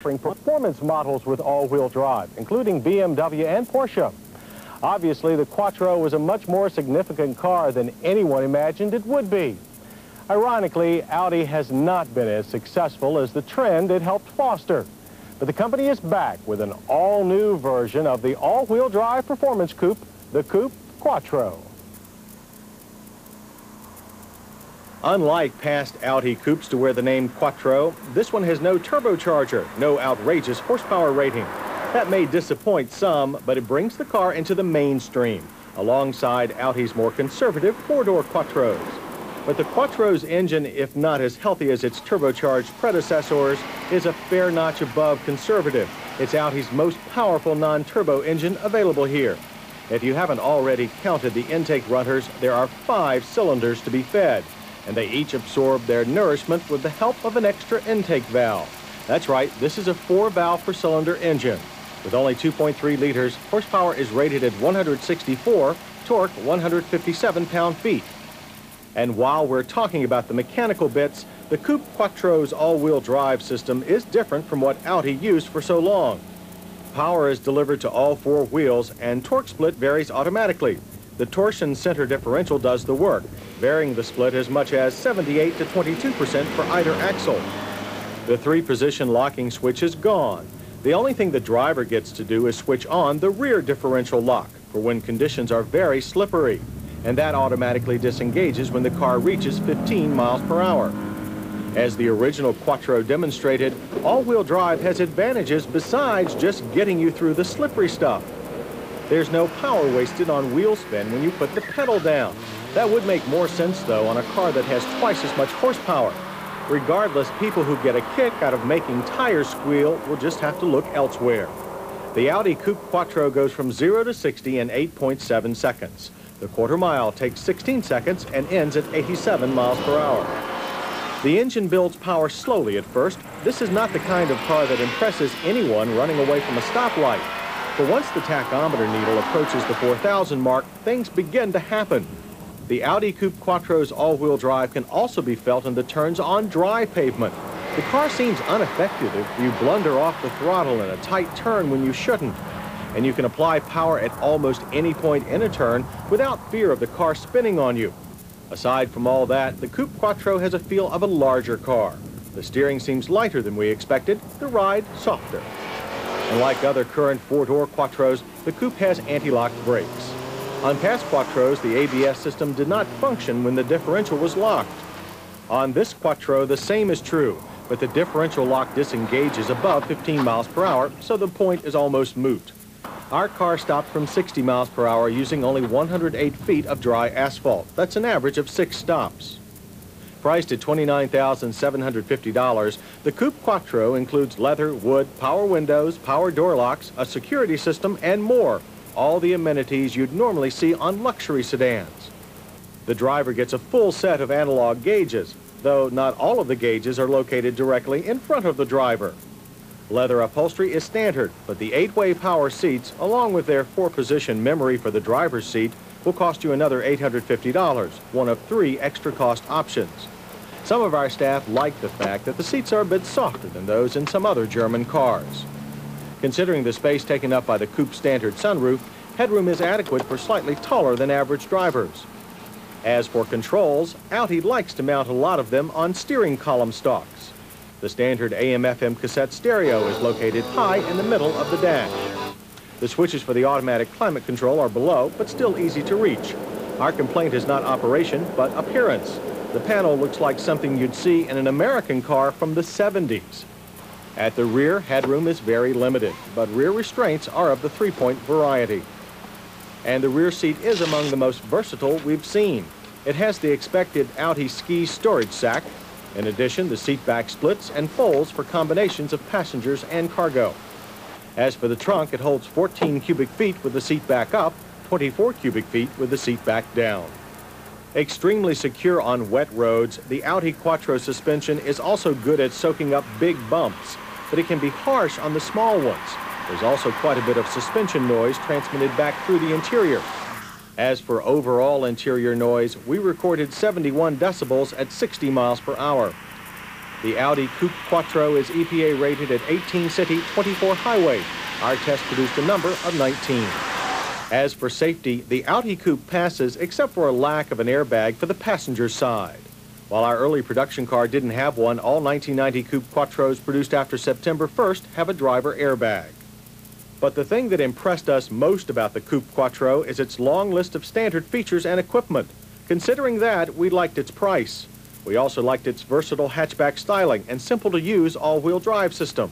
offering performance models with all-wheel drive, including BMW and Porsche. Obviously, the Quattro was a much more significant car than anyone imagined it would be. Ironically, Audi has not been as successful as the trend it helped foster. But the company is back with an all-new version of the all-wheel drive performance coupe, the Coupe Quattro. Unlike past Audi coupes to wear the name Quattro, this one has no turbocharger, no outrageous horsepower rating. That may disappoint some, but it brings the car into the mainstream, alongside Audi's more conservative four-door Quattros. But the Quattro's engine, if not as healthy as its turbocharged predecessors, is a fair notch above conservative. It's Audi's most powerful non-turbo engine available here. If you haven't already counted the intake runners, there are 5 cylinders to be fed, and they each absorb their nourishment with the help of an extra intake valve. That's right, this is a 4-valve per cylinder engine. With only 2.3 liters, horsepower is rated at 164, torque 157 pound-feet. And while we're talking about the mechanical bits, the Coupe Quattro's all-wheel drive system is different from what Audi used for so long. Power is delivered to all 4 wheels, and torque split varies automatically. The torsion center differential does the work, varying the split as much as 78 to 22% for either axle. The 3-position locking switch is gone. The only thing the driver gets to do is switch on the rear differential lock for when conditions are very slippery, and that automatically disengages when the car reaches 15 miles per hour. As the original Quattro demonstrated, all-wheel drive has advantages besides just getting you through the slippery stuff. There's no power wasted on wheel spin when you put the pedal down. That would make more sense, though, on a car that has twice as much horsepower. Regardless, people who get a kick out of making tires squeal will just have to look elsewhere. The Audi Coupe Quattro goes from 0 to 60 in 8.7 seconds. The quarter mile takes 16 seconds and ends at 87 miles per hour. The engine builds power slowly at first. This is not the kind of car that impresses anyone running away from a stoplight. But once the tachometer needle approaches the 4,000 mark, things begin to happen. The Audi Coupe Quattro's all-wheel drive can also be felt in the turns on dry pavement. The car seems unaffected if you blunder off the throttle in a tight turn when you shouldn't. And you can apply power at almost any point in a turn without fear of the car spinning on you. Aside from all that, the Coupe Quattro has a feel of a larger car. The steering seems lighter than we expected, the ride softer. And like other current 4-door Quattros, the Coupe has anti-lock brakes. On past Quattros, the ABS system did not function when the differential was locked. On this Quattro, the same is true, but the differential lock disengages above 15 miles per hour, so the point is almost moot. Our car stopped from 60 miles per hour using only 108 feet of dry asphalt. That's an average of 6 stops. Priced at $29,750, the Coupe Quattro includes leather, wood, power windows, power door locks, a security system, and more. All the amenities you'd normally see on luxury sedans. The driver gets a full set of analog gauges, though not all of the gauges are located directly in front of the driver. Leather upholstery is standard, but the 8-way power seats, along with their 4-position memory for the driver's seat, will cost you another $850, one of 3 extra cost options. Some of our staff like the fact that the seats are a bit softer than those in some other German cars. Considering the space taken up by the Coupe's standard sunroof, headroom is adequate for slightly taller than average drivers. As for controls, Audi likes to mount a lot of them on steering column stalks. The standard AM/FM cassette stereo is located high in the middle of the dash. The switches for the automatic climate control are below, but still easy to reach. Our complaint is not operation, but appearance. The panel looks like something you'd see in an American car from the 70s. At the rear, headroom is very limited, but rear restraints are of the 3-point variety. And the rear seat is among the most versatile we've seen. It has the expected Audi ski storage sack. In addition, the seat back splits and folds for combinations of passengers and cargo. As for the trunk, it holds 14 cubic feet with the seat back up, 24 cubic feet with the seat back down. Extremely secure on wet roads, the Audi Quattro suspension is also good at soaking up big bumps, but it can be harsh on the small ones. There's also quite a bit of suspension noise transmitted back through the interior. As for overall interior noise, we recorded 71 decibels at 60 miles per hour. The Audi Coupe Quattro is EPA rated at 18 city, 24 highway. Our test produced a number of 19. As for safety, the Audi Coupe passes except for a lack of an airbag for the passenger side. While our early production car didn't have one, all 1990 Coupe Quattros produced after September 1st have a driver airbag. But the thing that impressed us most about the Coupe Quattro is its long list of standard features and equipment. Considering that, we liked its price. We also liked its versatile hatchback styling and simple-to-use all-wheel drive system.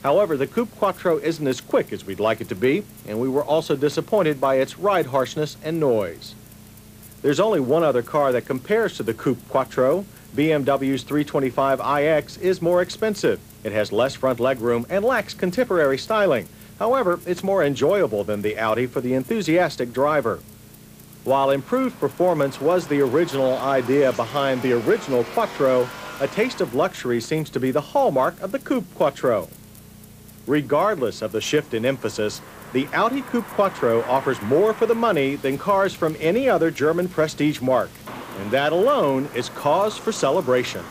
However, the Coupe Quattro isn't as quick as we'd like it to be, and we were also disappointed by its ride harshness and noise. There's only one other car that compares to the Coupe Quattro. BMW's 325iX is more expensive. It has less front legroom and lacks contemporary styling. However, it's more enjoyable than the Audi for the enthusiastic driver. While improved performance was the original idea behind the original Quattro, a taste of luxury seems to be the hallmark of the Coupe Quattro. Regardless of the shift in emphasis, the Audi Coupe Quattro offers more for the money than cars from any other German prestige marque, and that alone is cause for celebration.